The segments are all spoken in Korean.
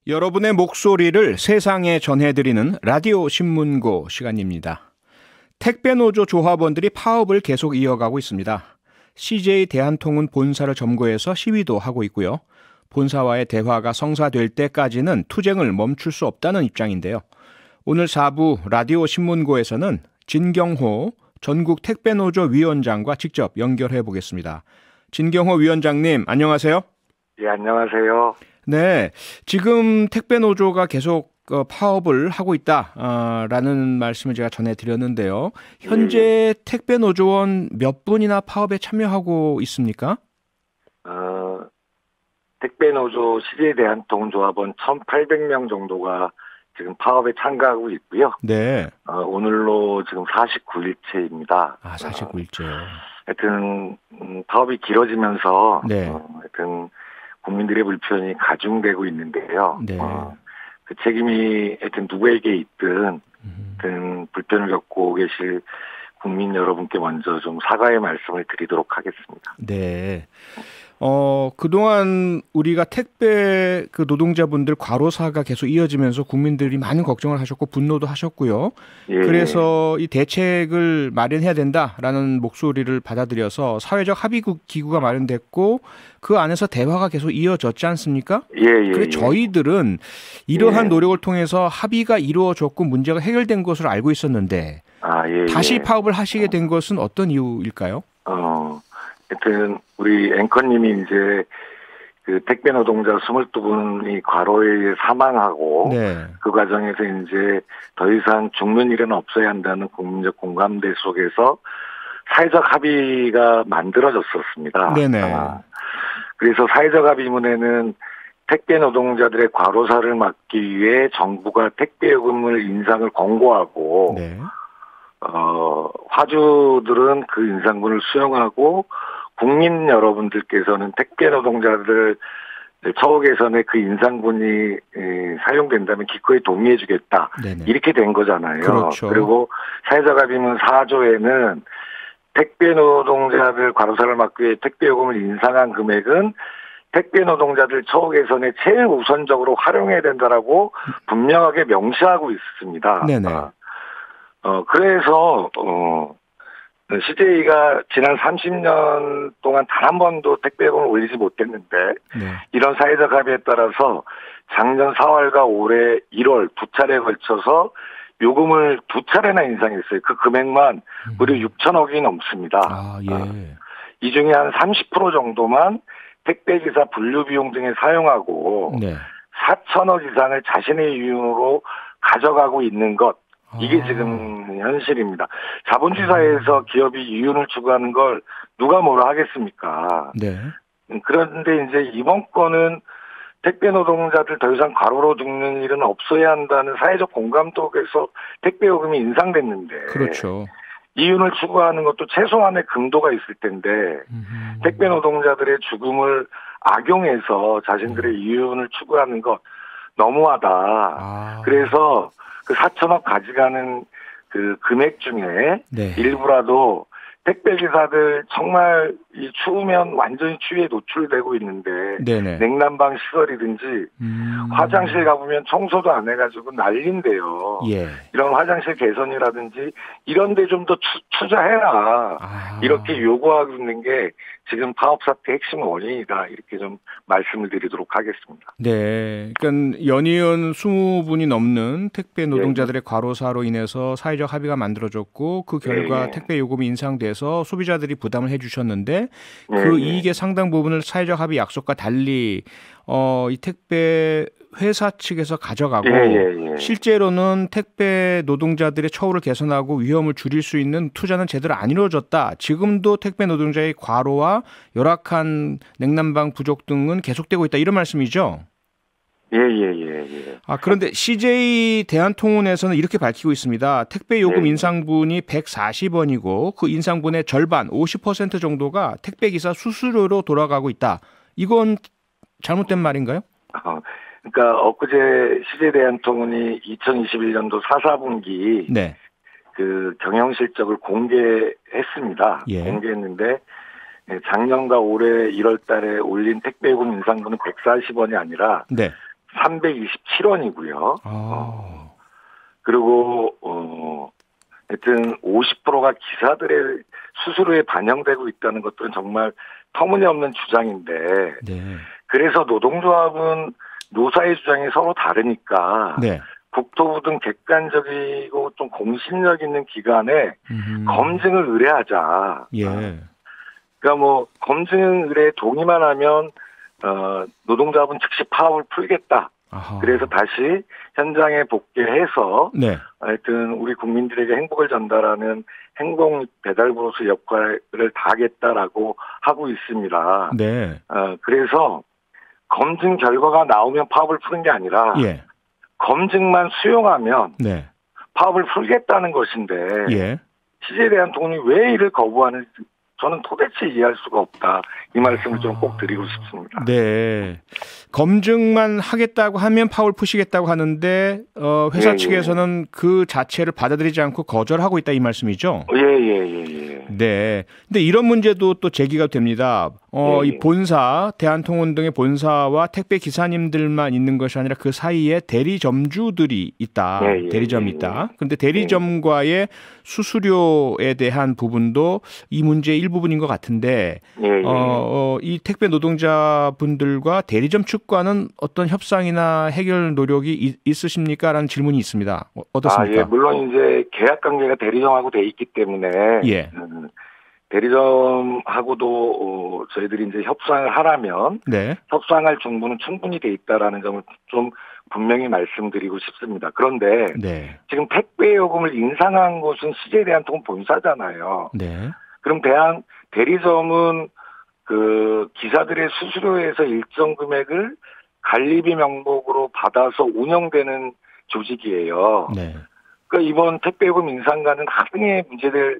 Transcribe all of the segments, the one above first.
여러분의 목소리를 세상에 전해드리는 라디오 신문고 시간입니다. 택배노조 조합원들이 파업을 계속 이어가고 있습니다. CJ 대한통운 본사를 점거해서 시위도 하고 있고요. 본사와의 대화가 성사될 때까지는 투쟁을 멈출 수 없다는 입장인데요. 오늘 4부 라디오 신문고에서는 진경호 전국 택배노조 위원장과 직접 연결해 보겠습니다. 진경호 위원장님, 안녕하세요. 예, 안녕하세요. 네, 지금 택배노조가 계속 파업을 하고 있다라는 말씀을 제가 전해드렸는데요. 현재 택배노조원 몇 분이나 파업에 참여하고 있습니까? 택배노조 CJ 대한통운조합원 1,800명 정도가 지금 파업에 참가하고 있고요. 네. 오늘로 지금 49일째입니다. 49일째요. 하여튼 파업이 길어지면서 네. 하여튼 국민들의 불편이 가중되고 있는데요. 네. 그 책임이 하여튼 누구에게 있든 하여튼 불편을 겪고 계실 국민 여러분께 먼저 좀 사과의 말씀을 드리도록 하겠습니다. 네. 그동안 우리가 택배 노동자분들 과로사가 계속 이어지면서 국민들이 많은 걱정을 하셨고 분노도 하셨고요. 예. 그래서 이 대책을 마련해야 된다라는 목소리를 받아들여서 사회적 합의 기구가 마련됐고 그 안에서 대화가 계속 이어졌지 않습니까? 예. 그래서 저희들은 이러한 노력을 통해서 합의가 이루어졌고 문제가 해결된 것으로 알고 있었는데 다시 파업을 하시게 된 것은 어떤 이유일까요? 하여튼 우리 앵커님이 이제 그 택배 노동자 22분이 과로에 의해 사망하고 그 과정에서 이제 더 이상 죽는 일은 없어야 한다는 국민적 공감대 속에서 사회적 합의가 만들어졌었습니다. 그래서 사회적 합의문에는 택배 노동자들의 과로사를 막기 위해 정부가 택배 요금을 인상을 권고하고 화주들은 그 인상분을 수용하고 국민 여러분들께서는 택배 노동자들 처우 개선에 그 인상분이 사용된다면 기꺼이 동의해 주겠다. 이렇게 된 거잖아요. 그렇죠. 그리고 사회적 합의문 4조에는 택배 노동자들 과로사를 막기 위해 택배 요금을 인상한 금액은 택배 노동자들 처우 개선에 제일 우선적으로 활용해야 된다라고 분명하게 명시하고 있습니다. 그래서 CJ가 지난 30년 동안 단 한 번도 택배 요금을 올리지 못했는데 이런 사회적 합의에 따라서 작년 4월과 올해 1월 두 차례에 걸쳐서 요금을 두 차례나 인상했어요. 그 금액만 무려 6천억이 넘습니다. 이 중에 한 30% 정도만 택배기사 분류비용 등에 사용하고 4천억 이상을 자신의 이윤으로 가져가고 있는 것. 이게 지금 현실입니다. 자본주의 사회에서 기업이 이윤을 추구하는 걸 누가 뭐라 하겠습니까? 그런데 이제 이번 건은 택배 노동자들 더 이상 과로로 죽는 일은 없어야 한다는 사회적 공감독에서 택배 요금이 인상됐는데 이윤을 추구하는 것도 최소한의 금도가 있을 텐데 택배 노동자들의 죽음을 악용해서 자신들의 이윤을 추구하는 것 너무하다. 그래서 그 4천억 가져가는 그 금액 중에 일부라도 택배기사들 정말 이 추우면 완전히 추위에 노출되고 있는데 냉난방 시설이든지 화장실 가보면 청소도 안 해가지고 난린데요. 이런 화장실 개선이라든지 이런 데 좀 더 투자해라. 이렇게 요구하고 있는 게 지금 파업 사태 핵심 원인이다. 이렇게 좀 말씀을 드리도록 하겠습니다. 네. 그러니까 연이은 20분이 넘는 택배 노동자들의 과로사로 인해서 사회적 합의가 만들어졌고 그 결과 택배 요금이 인상돼서 소비자들이 부담을 해주셨는데 그 이익의 상당 부분을 사회적 합의 약속과 달리 이 택배 회사 측에서 가져가고 실제로는 택배 노동자들의 처우를 개선하고 위험을 줄일 수 있는 투자는 제대로 안 이루어졌다. 지금도 택배 노동자의 과로와 열악한 냉난방 부족 등은 계속되고 있다. 이런 말씀이죠? 그런데 CJ 대한통운에서는 이렇게 밝히고 있습니다. 택배 요금 인상분이 140원이고 그 인상분의 절반 50% 정도가 택배기사 수수료로 돌아가고 있다. 이건 잘못된 말인가요? 그러니까 엊그제 CJ 대한통운이 2021년도 4분기 그 경영 실적을 공개했습니다. 공개했는데 작년과 올해 1월 달에 올린 택배 요금 인상분은 140원이 아니라 327원이고요. 그리고 하여튼 50%가 기사들의 수수료에 반영되고 있다는 것들은 정말 터무니없는 주장인데 네. 그래서 노동조합은 노사의 주장이 서로 다르니까 네. 국토부 등 객관적이고 좀 공신력 있는 기관에 검증을 의뢰하자. 예. 그러니까 뭐 검증 의뢰에 동의만 하면 노동조합은 즉시 파업을 풀겠다. 아하. 그래서 다시 현장에 복귀해서 네. 하여튼 우리 국민들에게 행복을 전달하는 행복 배달부로서 역할을 다하겠다라고 하고 있습니다. 네. 그래서 검증 결과가 나오면 파업을 푸는 게 아니라 예. 검증만 수용하면 네. 파업을 풀겠다는 것인데 예. 취재에 대한 돈이 왜 이를 거부하는지 저는 도대체 이해할 수가 없다. 이 말씀을 좀 꼭 드리고 싶습니다. 네. 검증만 하겠다고 하면 파업을 푸시겠다고 하는데 회사 측에서는 그 자체를 받아들이지 않고 거절하고 있다 이 말씀이죠? 예. 네. 근데 이런 문제도 또 제기가 됩니다. 이 본사, 대한통운 등의 본사와 택배 기사님들만 있는 것이 아니라 그 사이에 대리점주들이 있다. 대리점이 있다. 그런데 대리점과의 수수료에 대한 부분도 이 문제의 일부분인 것 같은데 이 택배 노동자분들과 대리점 측과는 어떤 협상이나 해결 노력이 있으십니까? 라는 질문이 있습니다. 어떻습니까? 예. 물론 이제 계약 관계가 대리점하고 돼 있기 때문에 예. 대리점하고도 저희들이 이제 협상을 하라면 네. 협상할 정보는 충분히 돼 있다라는 점을 좀 분명히 말씀드리고 싶습니다. 그런데 네. 지금 택배 요금을 인상한 곳은 CJ대한통운 본사잖아요. 네. 그럼 대리점은 그 기사들의 수수료에서 일정 금액을 관리비 명목으로 받아서 운영되는 조직이에요. 네. 그러니까 이번 택배 요금 인상과는 하등의 문제될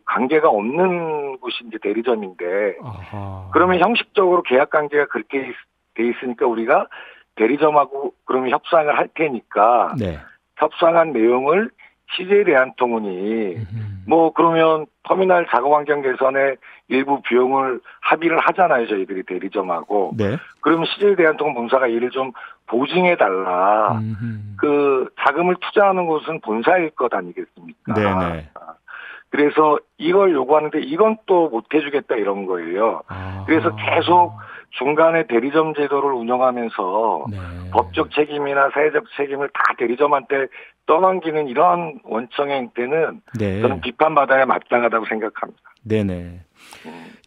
관계가 없는 곳이 이제 대리점인데 아하. 그러면 형식적으로 계약 관계가 그렇게 돼 있으니까 우리가 대리점하고 그러면 협상을 할 테니까 네. 협상한 내용을 CJ대한통운이 뭐 그러면 터미널 작업 환경 개선에 일부 비용을 합의를 하잖아요. 저희들이 대리점하고. 네. 그러면 CJ대한통운 본사가 이를 좀 보증해달라. 그 자금을 투자하는 곳은 본사일 것 아니겠습니까? 네네. 그래서 이걸 요구하는데 이건 또 못 해주겠다 이런 거예요. 그래서 계속 중간에 대리점 제도를 운영하면서 네. 법적 책임이나 사회적 책임을 다 대리점한테 떠넘기는 이런 원청의 행태는 네. 저는 비판받아야 마땅하다고 생각합니다. 네네.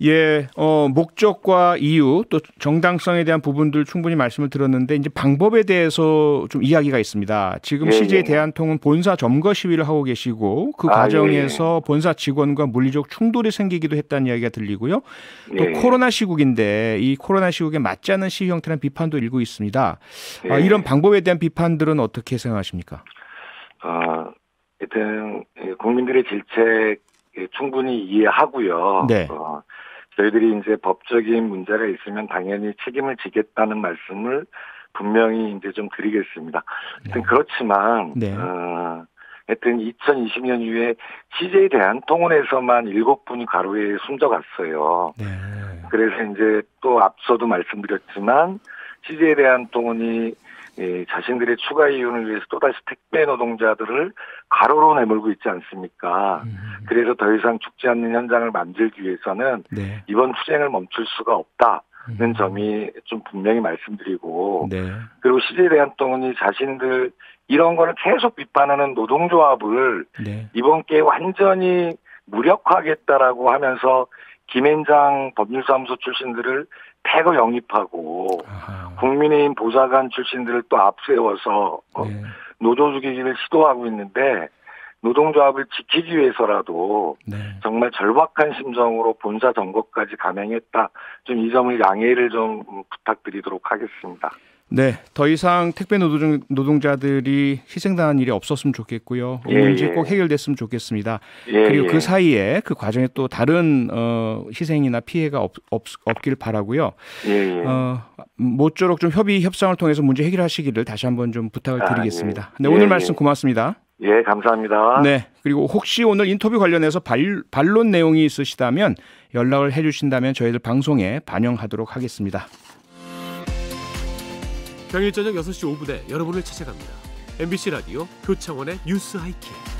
예, 목적과 이유 또 정당성에 대한 부분들 충분히 말씀을 들었는데 이제 방법에 대해서 좀 이야기가 있습니다. 지금 CJ 대한통운 본사 점거 시위를 하고 계시고 그 과정에서 본사 직원과 물리적 충돌이 생기기도 했다는 이야기가 들리고요. 또 코로나 시국인데 이 코로나 시국에 맞지 않는 시위 형태라는 비판도 일고 있습니다. 이런 방법에 대한 비판들은 어떻게 생각하십니까? 하여튼 국민들의 질책 충분히 이해하고요. 네. 저희들이 이제 법적인 문제가 있으면 당연히 책임을 지겠다는 말씀을 분명히 이제 좀 드리겠습니다. 하여튼 그렇지만, 하여튼 2020년 이후에 CJ 대한통운에서만 7분이 과로에 숨져갔어요. 네. 그래서 이제 또 앞서도 말씀드렸지만 CJ 대한통운이 자신들의 추가 이윤을 위해서 또다시 택배 노동자들을 과로로 내몰고 있지 않습니까? 그래서 더 이상 죽지 않는 현장을 만들기 위해서는 이번 투쟁을 멈출 수가 없다는 점이 좀 분명히 말씀드리고 그리고 CJ대한통운이 자신들 이런 거를 계속 비판하는 노동조합을 이번 기회에 완전히 무력화하겠다라고 하면서 김앤장 법률사무소 출신들을 태거 영입하고 국민의힘 보좌관 출신들을 또 앞세워서 노조 죽이기를 시도하고 있는데 노동조합을 지키기 위해서라도 정말 절박한 심정으로 본사 점거까지 감행했다. 좀 이 점을 양해를 좀 부탁드리도록 하겠습니다. 네, 더 이상 택배 노동자들이 희생당한 일이 없었으면 좋겠고요. 이 문제 꼭 해결됐으면 좋겠습니다. 그리고 그 사이에 그 과정에 또 다른 희생이나 피해가 없길 바라고요. 모쪼록 좀 협의 협상을 통해서 문제 해결하시기를 다시 한번 좀 부탁을 드리겠습니다. 네, 오늘 말씀 고맙습니다. 예, 감사합니다. 네, 그리고 혹시 오늘 인터뷰 관련해서 반론 내용이 있으시다면 연락을 해주신다면 저희들 방송에 반영하도록 하겠습니다. 평일 저녁 6시 5분에 여러분을 찾아갑니다. MBC 라디오 표창원의 뉴스 하이킥.